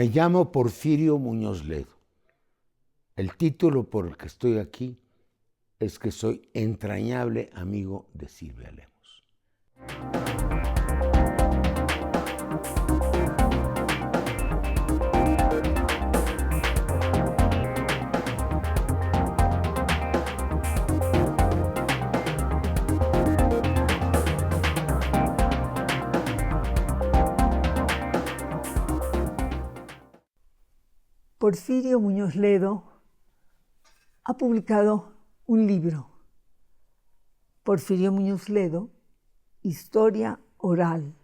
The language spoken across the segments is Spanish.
Me llamo Porfirio Muñoz Ledo. El título por el que estoy aquí es que soy entrañable amigo de Silvia Lemos. Porfirio Muñoz Ledo ha publicado un libro, Porfirio Muñoz Ledo, Historia Oral,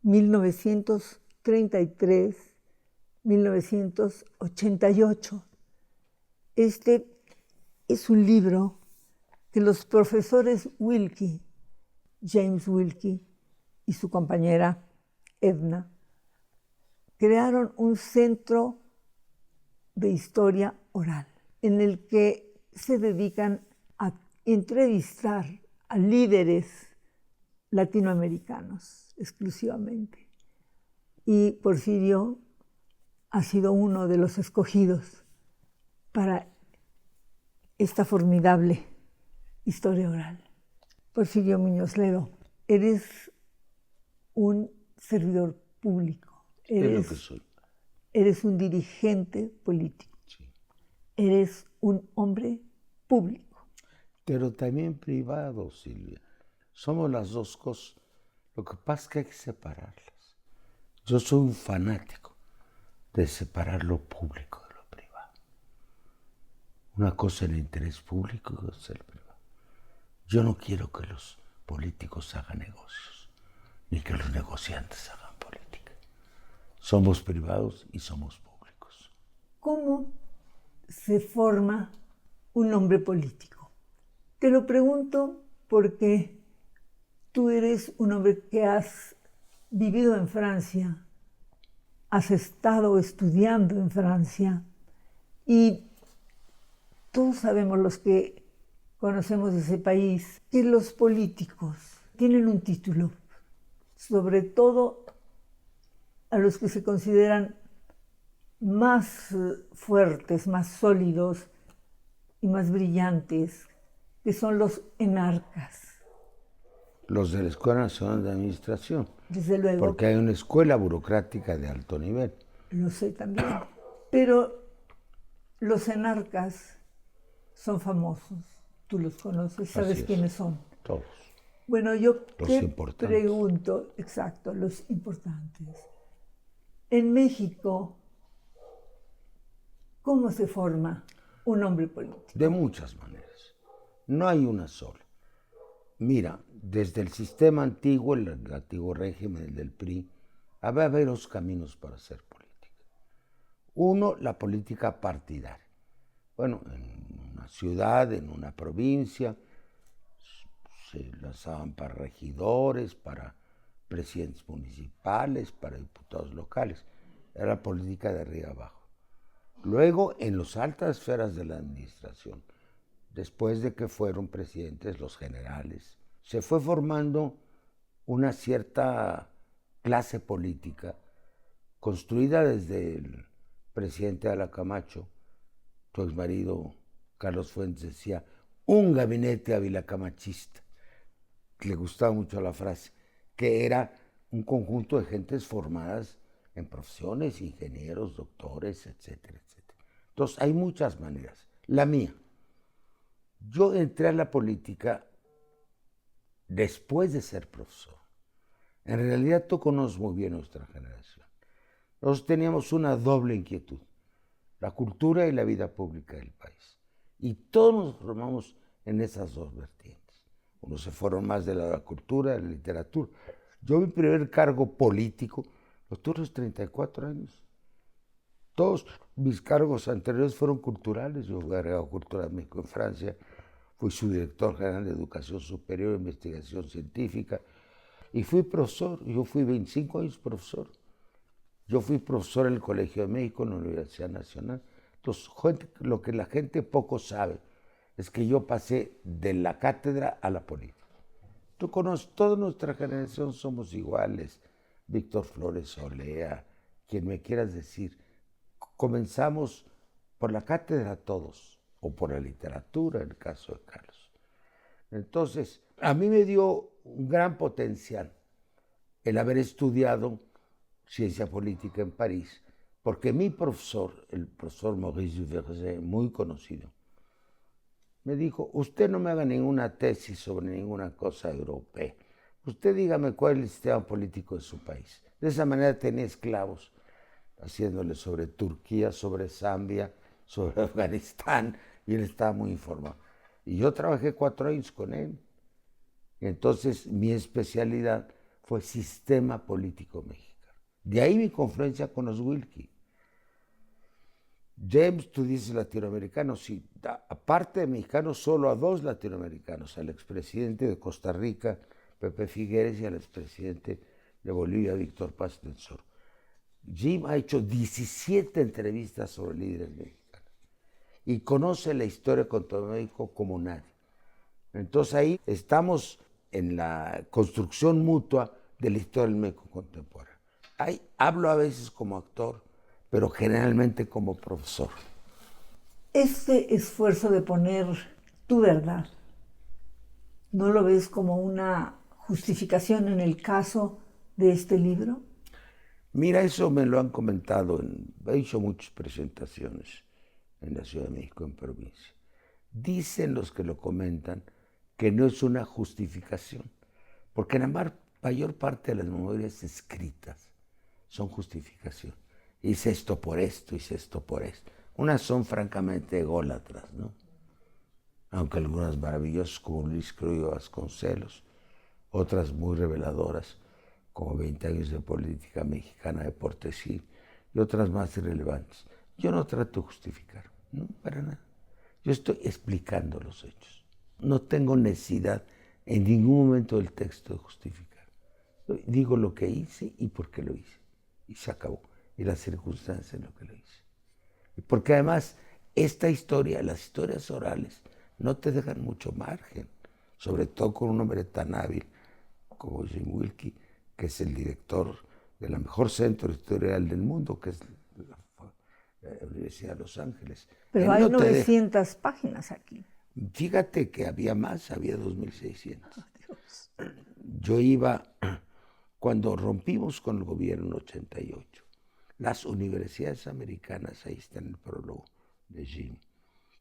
1933-1988. Este es un libro que los profesores Wilkie, James Wilkie y su compañera Edna, crearon un centro de historia oral, en el que se dedican a entrevistar a líderes latinoamericanos exclusivamente. Y Porfirio ha sido uno de los escogidos para esta formidable historia oral. Porfirio Muñoz Ledo, eres un servidor público. Es lo que soy. Eres un dirigente político. Sí. Eres un hombre público. Pero también privado, Silvia. Somos las dos cosas. Lo que pasa es que hay que separarlas. Yo soy un fanático de separar lo público de lo privado. Una cosa es el interés público y otra es el privado. Yo no quiero que los políticos hagan negocios, ni que los negociantes hagan política. Somos privados y somos públicos. ¿Cómo se forma un hombre político? Te lo pregunto porque tú eres un hombre que has vivido en Francia, has estado estudiando en Francia y todos sabemos, los que conocemos ese país, que los políticos tienen un título, sobre todo a los que se consideran más fuertes, más sólidos y más brillantes, que son los enarcas. Los de la Escuela Nacional de Administración. Desde luego. Porque hay una escuela burocrática de alto nivel. Lo sé también. Pero los enarcas son famosos. Tú los conoces, sabes quiénes son. Todos. Bueno, yo te importantes. Pregunto, exacto, los importantes. En México, ¿cómo se forma un hombre político? De muchas maneras. No hay una sola. Mira, desde el sistema antiguo, el antiguo régimen del PRI, había varios caminos para hacer política. Uno, la política partidaria. Bueno, en una ciudad, en una provincia, se lanzaban para regidores, para presidentes municipales, para diputados locales. Era la política de arriba abajo. Luego, en las altas esferas de la administración, después de que fueron presidentes los generales, se fue formando una cierta clase política construida desde el presidente de la Camacho. Tu exmarido Carlos Fuentes decía, un gabinete avilacamachista. Le gustaba mucho la frase, que era un conjunto de gentes formadas en profesiones, ingenieros, doctores, etcétera, etcétera. Entonces, hay muchas maneras. La mía. Yo entré a la política después de ser profesor. En realidad, tú conoces muy bien nuestra generación. Nosotros teníamos una doble inquietud, la cultura y la vida pública del país. Y todos nos formamos en esas dos vertientes. Unos se fueron más de la cultura, de la literatura. Yo mi primer cargo político lo tuve a los 34 años. Todos mis cargos anteriores fueron culturales. Yo fui agregado Cultura de México en Francia, fui subdirector general de Educación Superior e Investigación Científica y fui profesor. Yo fui 25 años profesor. Yo fui profesor en el Colegio de México, en la Universidad Nacional. Entonces, lo que la gente poco sabe es que yo pasé de la cátedra a la política. Tú conoces, toda nuestra generación somos iguales. Víctor Flores Olea, quien me quieras decir, comenzamos por la cátedra todos, o por la literatura, en el caso de Carlos. Entonces, a mí me dio un gran potencial el haber estudiado ciencia política en París, porque mi profesor, el profesor Maurice Duverger, muy conocido, me dijo, usted no me haga ninguna tesis sobre ninguna cosa europea. Usted dígame cuál es el sistema político de su país. De esa manera tenía esclavos, haciéndole sobre Turquía, sobre Zambia, sobre Afganistán, y él estaba muy informado. Y yo trabajé 4 años con él. Entonces mi especialidad fue sistema político mexicano. De ahí mi confluencia con los Wilkie. James, tú dices latinoamericano, sí, aparte de mexicanos, solo a 2 latinoamericanos, al expresidente de Costa Rica, Pepe Figueres, y al expresidente de Bolivia, Víctor Paz del Sur. Jim ha hecho 17 entrevistas sobre líderes mexicanos y conoce la historia de México como nadie. Entonces ahí estamos en la construcción mutua de la historia del México contemporáneo. Ahí hablo a veces como actor, pero generalmente como profesor. Este esfuerzo de poner tu verdad, ¿no lo ves como una justificación en el caso de este libro? Mira, eso me lo han comentado, he hecho muchas presentaciones en la Ciudad de México, en provincia. Dicen los que lo comentan que no es una justificación, porque la mayor parte de las memorias escritas son justificación. Hice esto por esto, hice esto por esto. Unas son francamente ególatras, ¿no? Aunque algunas maravillosas como Luis Cruyo Vasconcelos, otras muy reveladoras como 20 años de política mexicana de Portesí, y otras más irrelevantes. Yo no trato de justificar, no, para nada. Yo estoy explicando los hechos. No tengo necesidad en ningún momento del texto de justificar. Digo lo que hice y por qué lo hice. Y se acabó. Y las circunstancias en lo que lo hice. Porque además, esta historia, las historias orales, no te dejan mucho margen, sobre todo con un hombre tan hábil como Jim Wilkie, que es el director de la mejor centro editorial del mundo, que es la Universidad de Los Ángeles. Pero hay 900 páginas aquí. Fíjate que había más, había 2.600. Yo iba, cuando rompimos con el gobierno en 88, las universidades americanas, ahí está en el prólogo de Jim,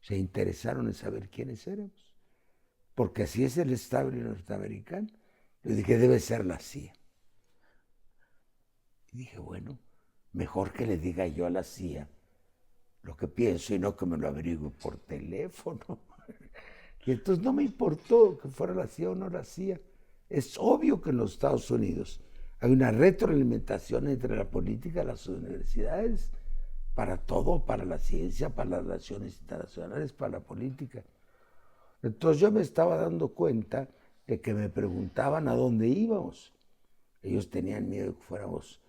se interesaron en saber quiénes éramos, porque así es el establishment norteamericano. Yo dije, debe ser la CIA. Y dije, bueno, mejor que le diga yo a la CIA lo que pienso y no que me lo averigüe por teléfono. Y entonces no me importó que fuera la CIA o no la CIA. Es obvio que en los Estados Unidos hay una retroalimentación entre la política y las universidades para todo, para la ciencia, para las relaciones internacionales, para la política. Entonces yo me estaba dando cuenta de que me preguntaban a dónde íbamos. Ellos tenían miedo de que fuéramos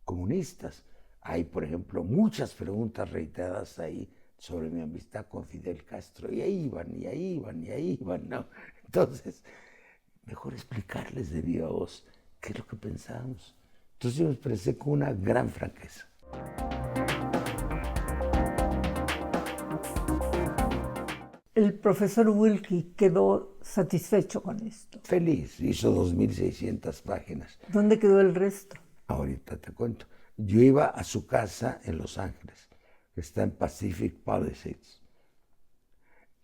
comunistas. Hay, por ejemplo, muchas preguntas reiteradas ahí sobre mi amistad con Fidel Castro. Y ahí iban, y ahí iban, y ahí iban, ¿no? Entonces, mejor explicarles de viva voz qué es lo que pensábamos. Entonces yo me expresé con una gran franqueza. El profesor Wilkie quedó satisfecho con esto. Feliz, hizo 2.600 páginas. ¿Dónde quedó el resto? Ahorita te cuento. Yo iba a su casa en Los Ángeles, que está en Pacific Palisades.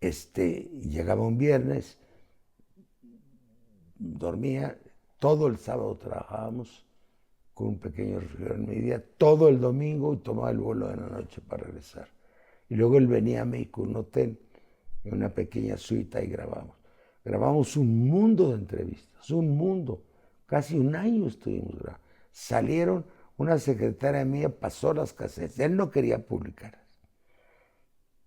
Llegaba un viernes, dormía, todo el sábado trabajábamos con un pequeño refrigerador en mi día, todo el domingo y tomaba el vuelo de la noche para regresar. Y luego él venía a México, un hotel, en una pequeña suite y grabamos. Grabamos un mundo de entrevistas, un mundo. Casi un año estuvimos grabando. Salieron, una secretaria mía pasó las casetas. Él no quería publicarlas.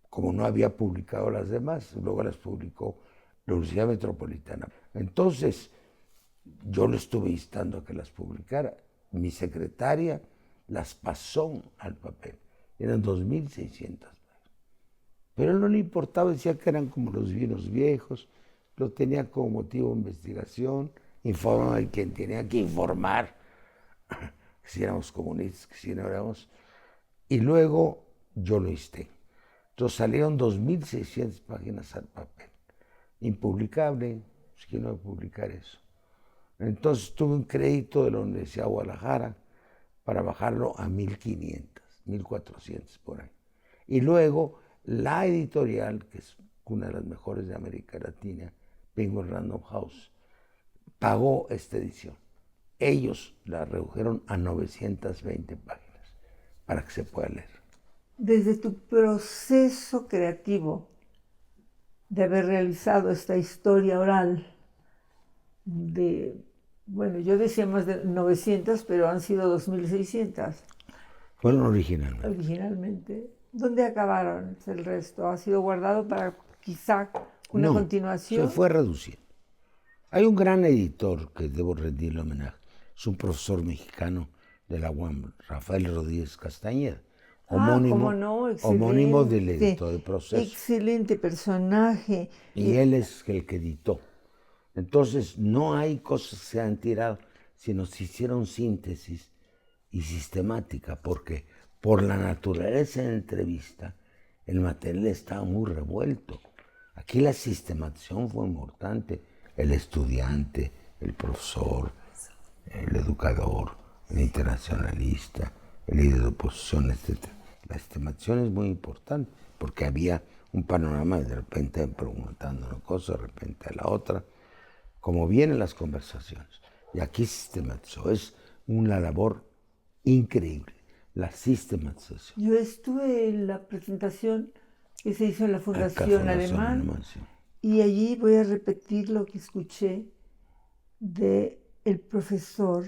Como no había publicado las demás, luego las publicó la Universidad Metropolitana. Entonces, yo le estuve instando a que las publicara. Mi secretaria las pasó al papel. Eran 2.600. Pero a él no le importaba, decía que eran como los vinos viejos, lo tenía como motivo de investigación, informaba de quien tenía que informar. que si éramos comunistas, que si no éramos. Y luego yo lo insté. Entonces salieron 2.600 páginas al papel. Impublicable, es que no voy a publicar eso. Entonces tuve un crédito de la Universidad de Guadalajara para bajarlo a 1.500, 1.400 por ahí. Y luego la editorial, que es una de las mejores de América Latina, Penguin Random House, pagó esta edición. Ellos la redujeron a 920 páginas para que se pueda leer. Desde tu proceso creativo de haber realizado esta historia oral de, bueno, yo decía más de 900, pero han sido 2.600. Fueron originalmente. Originalmente. ¿Dónde acabaron el resto? ¿Ha sido guardado para quizá una continuación? Se fue reduciendo. Hay un gran editor que debo rendirle homenaje. Es un profesor mexicano de la UAM, Rafael Rodríguez Castañeda. Homónimo del editor de Proceso. Excelente personaje. Y él es el que editó. Entonces, no hay cosas que se han tirado, sino se hicieron síntesis y sistemática, porque por la naturaleza de la entrevista, el material estaba muy revuelto. Aquí la sistematización fue importante. El estudiante, el profesor, el educador, el internacionalista, el líder de oposición, etc. La sistematización es muy importante, porque había un panorama y de repente preguntando una cosa, de repente la otra, como vienen las conversaciones. Y aquí sistematizó, es una labor increíble, la sistematización. Yo estuve en la presentación que se hizo en la Fundación Alemán, sí. Y allí voy a repetir lo que escuché del profesor.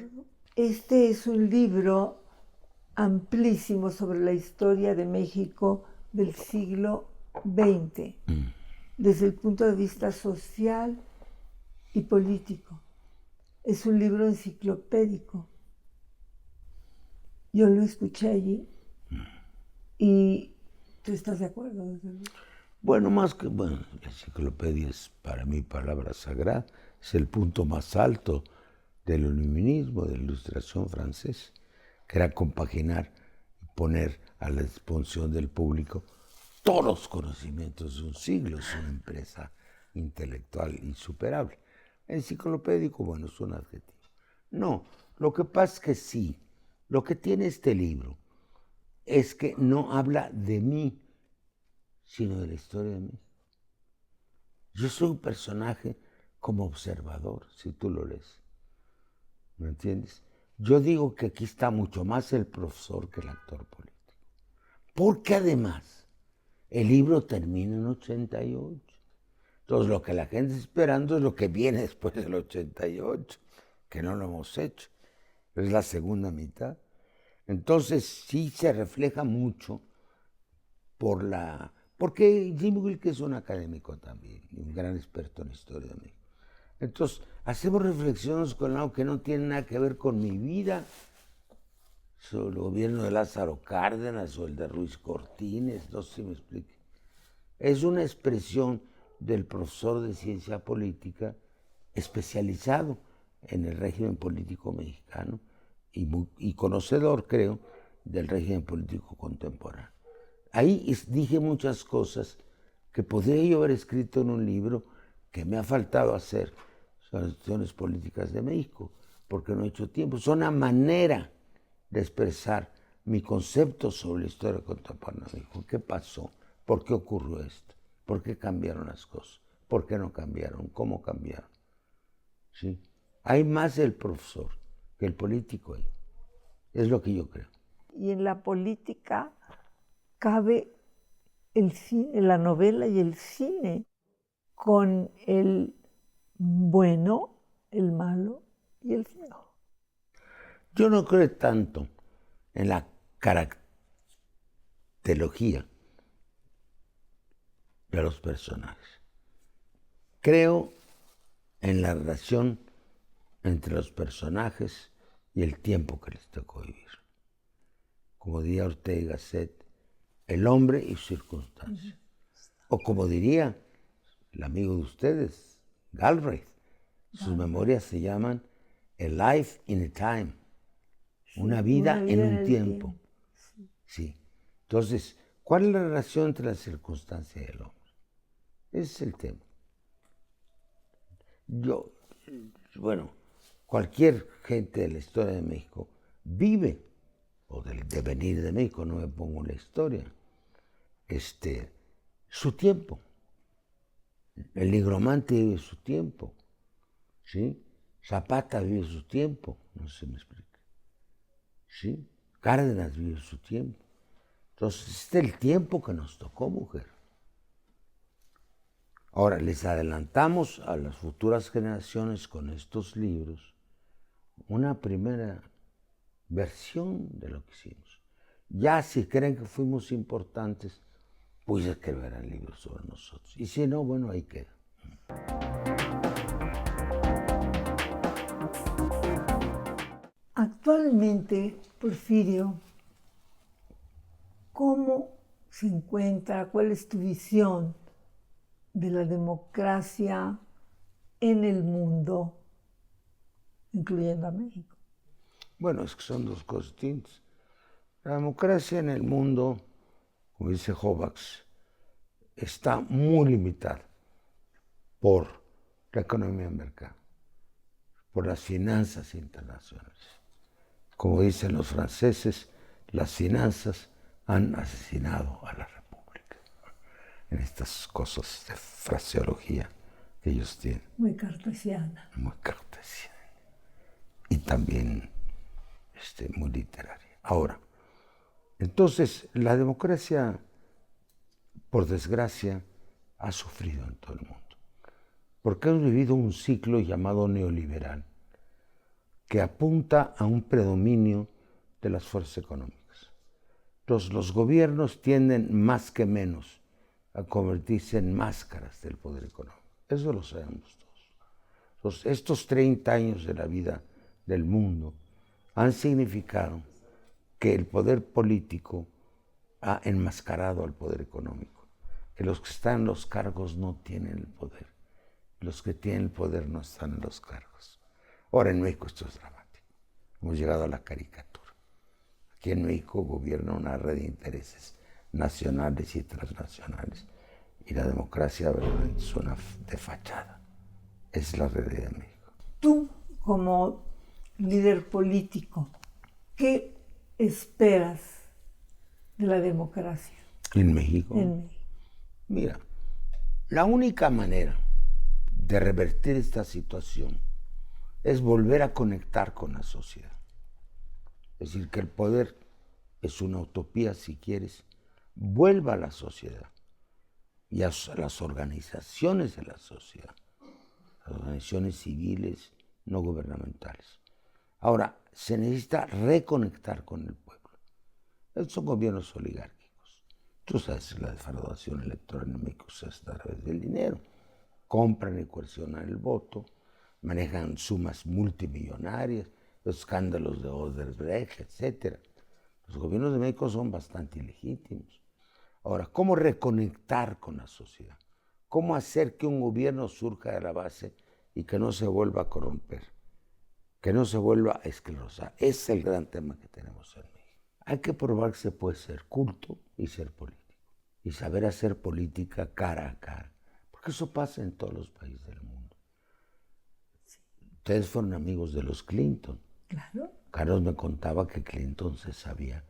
Este es un libro amplísimo sobre la historia de México del siglo XX, desde el punto de vista social y político. Es un libro enciclopédico. Yo lo escuché allí y ¿tú estás de acuerdo? Bueno, más que, bueno, la enciclopedia es para mí palabra sagrada, es el punto más alto del iluminismo, de la ilustración francesa, que era compaginar y poner a la disposición del público todos los conocimientos de un siglo. Es una empresa intelectual insuperable. Enciclopédico, bueno, es un adjetivo. No, lo que pasa es que sí, lo que tiene este libro es que no habla de mí, sino de la historia de México. Yo soy un personaje como observador, si tú lo lees. ¿Me entiendes? Yo digo que aquí está mucho más el profesor que el actor político. Porque además, el libro termina en 88. Entonces, lo que la gente está esperando es lo que viene después del 88, que no lo hemos hecho. Es la segunda mitad. Entonces, sí se refleja mucho porque Jim Wilke es un académico también, y un gran experto en historia de México. Entonces, hacemos reflexiones con algo que no tiene nada que ver con mi vida, sobre el gobierno de Lázaro Cárdenas o el de Ruiz Cortines, no sé si me explique. Es una expresión del profesor de ciencia política especializado en el régimen político mexicano y conocedor, creo, del régimen político contemporáneo. Ahí dije muchas cosas que podría yo haber escrito en un libro que me ha faltado hacer sobre las instituciones políticas de México, porque no he hecho tiempo. Es una manera de expresar mi concepto sobre la historia contemporánea de México. ¿Qué pasó? ¿Por qué ocurrió esto? ¿Por qué cambiaron las cosas? ¿Por qué no cambiaron? ¿Cómo cambiaron? ¿Sí? Hay más del profesor que el político ahí. Es lo que yo creo. Y en la política cabe el cine, la novela y el cine, con el bueno, el malo y el feo. Yo no creo tanto en la caracterología de los personajes. Creo en la relación entre los personajes y el tiempo que les tocó vivir. Como diría Ortega y Gasset, el hombre y sus circunstancias. O como diría el amigo de ustedes, Galbraith, sus memorias se llaman A Life in a Time. una vida en un tiempo. Sí. Entonces, ¿cuál es la relación entre la circunstancia y el hombre? Ese es el tema. Bueno, cualquier gente de la historia de México vive, o del devenir de México, no me pongo en la historia, su tiempo. El nigromante vive su tiempo, ¿sí? Zapata vive su tiempo, no sé si me explica, ¿sí? Cárdenas vive su tiempo. Entonces, este es el tiempo que nos tocó, mujer. Ahora, les adelantamos a las futuras generaciones con estos libros una primera versión de lo que hicimos. Ya si creen que fuimos importantes, pues escribirán libros sobre nosotros. Y si no, bueno, ahí queda. Actualmente, Porfirio, ¿cómo se encuentra, cuál es tu visión de la democracia en el mundo, incluyendo a México? Bueno, es que son dos cosas distintas. La democracia en el mundo, como dice Kovacs, está muy limitada por la economía de mercado, por las finanzas internacionales. Como dicen los franceses, las finanzas han asesinado a la República. En estas cosas de fraseología que ellos tienen. Muy cartesiana. Muy cartesiana. Y también muy literaria. Ahora, entonces, la democracia, por desgracia, ha sufrido en todo el mundo. Porque hemos vivido un ciclo llamado neoliberal, que apunta a un predominio de las fuerzas económicas. Entonces, los gobiernos tienden más que menos a convertirse en máscaras del poder económico. Eso lo sabemos todos. Entonces, estos 30 años de la vida del mundo han significado que el poder político ha enmascarado al poder económico, que los que están en los cargos no tienen el poder, los que tienen el poder no están en los cargos. Ahora en México esto es dramático, hemos llegado a la caricatura. Aquí en México gobierna una red de intereses nacionales y transnacionales y la democracia verdaderamente es una de fachada, es la realidad de México. Tú, como líder político, ¿qué esperas de la democracia ¿En México? en México? Mira, la única manera de revertir esta situación es volver a conectar con la sociedad. Es decir, que el poder es una utopía, si quieres, vuelva a la sociedad y a las organizaciones de la sociedad, las organizaciones civiles no gubernamentales. Ahora, se necesita reconectar con el pueblo. Estos son gobiernos oligárquicos. Tú sabes, la defraudación electoral en México se hace a través del dinero. Compran y coercionan el voto, manejan sumas multimillonarias, los escándalos de Odebrecht, etc. Los gobiernos de México son bastante ilegítimos. Ahora, ¿cómo reconectar con la sociedad? ¿Cómo hacer que un gobierno surja de la base y que no se vuelva a corromper? Que no se vuelva a esclerosar. Ese es el gran tema que tenemos en México. Hay que probar que se puede ser culto y ser político. Y saber hacer política cara a cara. Porque eso pasa en todos los países del mundo. Ustedes fueron amigos de los Clinton. Claro. Carlos me contaba que Clinton se sabía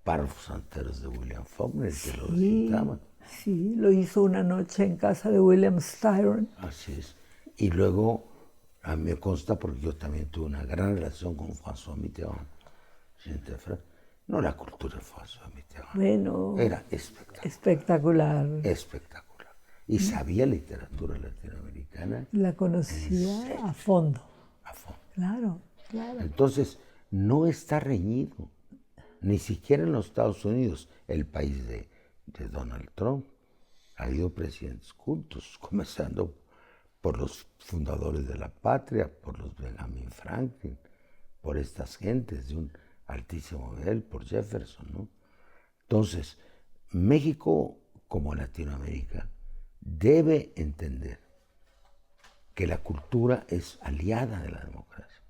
párrafos enteros de William Faulkner, que lo recitaban. Sí, lo hizo una noche en casa de William Styron. Así es. Y luego, a mí me consta, porque yo también tuve una gran relación con François Mitterrand. No, la cultura de François Mitterrand. Bueno, era espectacular. Espectacular. Espectacular. Y sabía literatura latinoamericana. La conocía a fondo. A fondo. Claro, claro. Entonces, no está reñido. Ni siquiera en los Estados Unidos, el país de Donald Trump, ha habido presidentes cultos, comenzando por los fundadores de la patria, por los Benjamin Franklin, por estas gentes de un altísimo nivel, por Jefferson, ¿no? Entonces, México, como Latinoamérica, debe entender que la cultura es aliada de la democracia,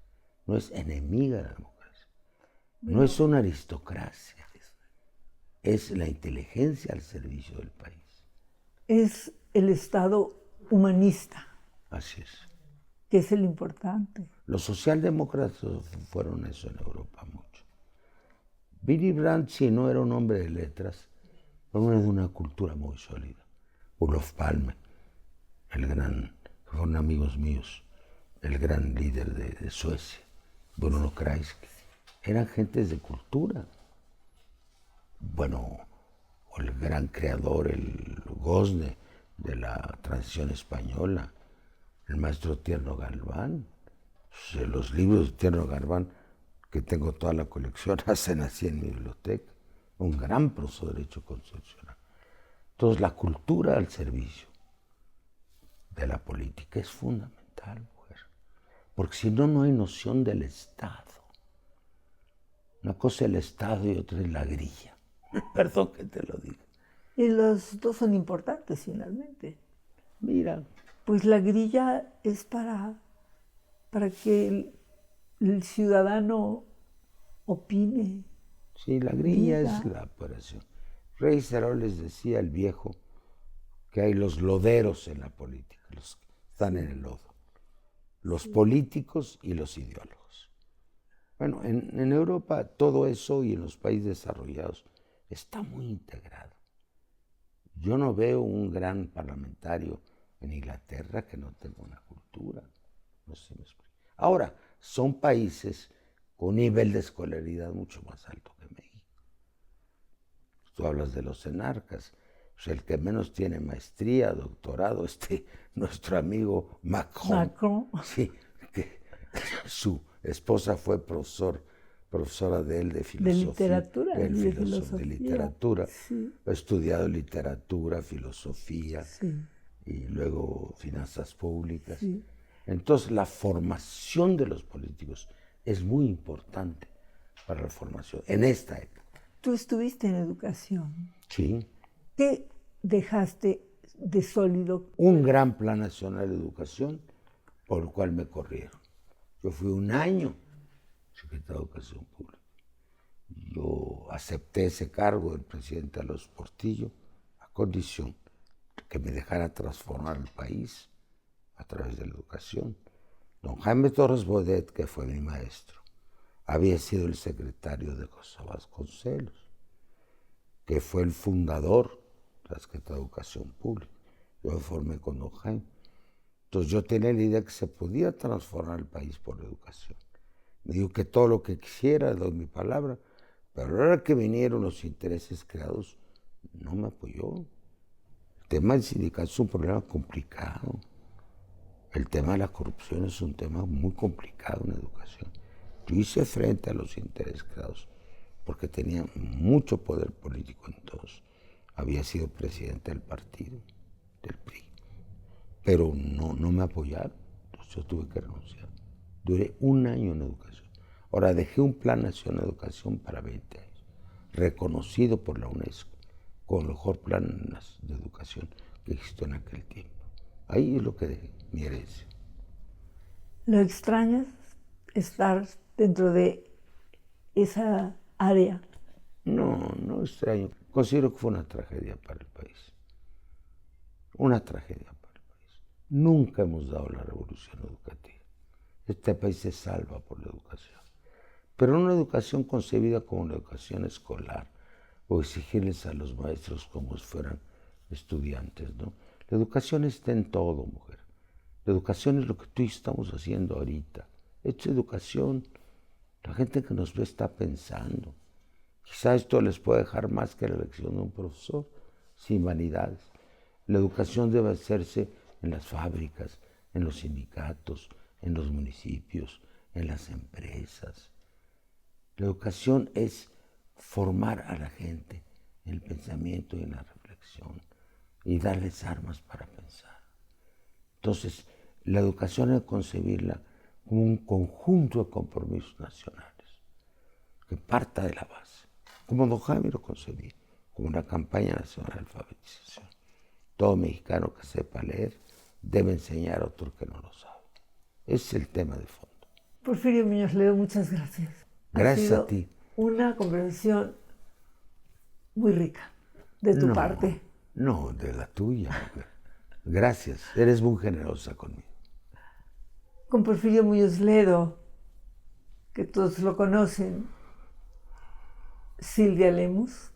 no es enemiga de la democracia. No es una aristocracia, es la inteligencia al servicio del país. Es el Estado humanista, Así es. que es el importante. Los socialdemócratas fueron eso en Europa mucho. Willy Brandt, si no era un hombre de letras, pero era de una cultura muy sólida. Olof Palme, fueron amigos míos, el gran líder de Suecia, Bruno Kreisky, eran gentes de cultura. Bueno, el gran creador, el Gosne, de la transición española, el maestro Tierno Galván. Los libros de Tierno Galván, que tengo toda la colección, hacen así en mi biblioteca. Un gran profesor de Derecho Constitucional. Entonces, la cultura al servicio de la política es fundamental, mujer. Porque si no, no hay noción del Estado. Una cosa es el Estado y otra es la grilla. Perdón que te lo diga. Y los dos son importantes finalmente. Mira. Pues la grilla es para que el ciudadano opine. Sí, la grilla es la operación. Rey Cerol les decía el viejo que hay los loderos en la política, los que están en el lodo. Los políticos y los ideólogos. Bueno, en Europa todo eso y en los países desarrollados está muy integrado. Yo no veo un gran parlamentario en Inglaterra que no tenga una cultura. No sé si me explico. Ahora, son países con nivel de escolaridad mucho más alto que México. Tú hablas de los enarcas. Pues el que menos tiene maestría, doctorado, nuestro amigo Macron. Sí, que su esposa fue profesora de él de filosofía. De literatura. De literatura. Sí. Ha estudiado literatura, filosofía, sí, y luego finanzas públicas. Sí. Entonces, la formación de los políticos es muy importante para la formación en esta época. Tú estuviste en educación. Sí. ¿Qué dejaste de sólido? Un gran plan nacional de educación por el cual me corrieron. Yo fui un año secretario de Educación Pública. Yo acepté ese cargo del presidente Alonso Portillo a condición que me dejara transformar el país a través de la educación. Don Jaime Torres Bodet, que fue mi maestro, había sido el secretario de José Vasconcelos, que fue el fundador de la Secretaría de Educación Pública. Yo me formé con don Jaime. Entonces yo tenía la idea que se podía transformar el país por la educación. Me dijo que todo lo que quisiera, doy mi palabra, pero a la hora que vinieron los intereses creados, no me apoyó. El tema del sindicato es un problema complicado. El tema de la corrupción es un tema muy complicado en educación. Yo hice frente a los intereses creados porque tenía mucho poder político en todos. Había sido presidente del partido, del PRI, pero no me apoyaron, entonces yo tuve que renunciar. Duré un año en educación. Ahora dejé un plan nacional de educación para 20 años, reconocido por la UNESCO como el mejor plan de educación que existió en aquel tiempo. Ahí es lo que dejé, mi herencia. ¿Lo extrañas estar dentro de esa área? No extraño. Considero que fue una tragedia para el país. Una tragedia para el país. Nunca hemos dado la revolución educativa. Este país se salva por la educación. Pero no una educación concebida como una educación escolar o exigirles a los maestros como si fueran estudiantes, ¿no? La educación está en todo, mujer. La educación es lo que tú y yo estamos haciendo ahorita. Esto es educación. La gente que nos ve está pensando. Quizá esto les puede dejar más que la elección de un profesor, sin vanidades. La educación debe hacerse en las fábricas, en los sindicatos, en los municipios, en las empresas. La educación es formar a la gente en el pensamiento y en la reflexión y darles armas para pensar. Entonces, la educación hay que concebirla como un conjunto de compromisos nacionales que parta de la base, como don Jaime lo concebía, como una campaña nacional de alfabetización. Todo mexicano que sepa leer debe enseñar a otro que no lo sabe. Ese es el tema de fondo. Porfirio Muñoz Ledo, muchas gracias. Gracias a ti. una conversación muy rica de tu parte. No, de la tuya. Gracias, eres muy generosa conmigo. Con Porfirio Muñoz Ledo, que todos lo conocen, Silvia Lemus.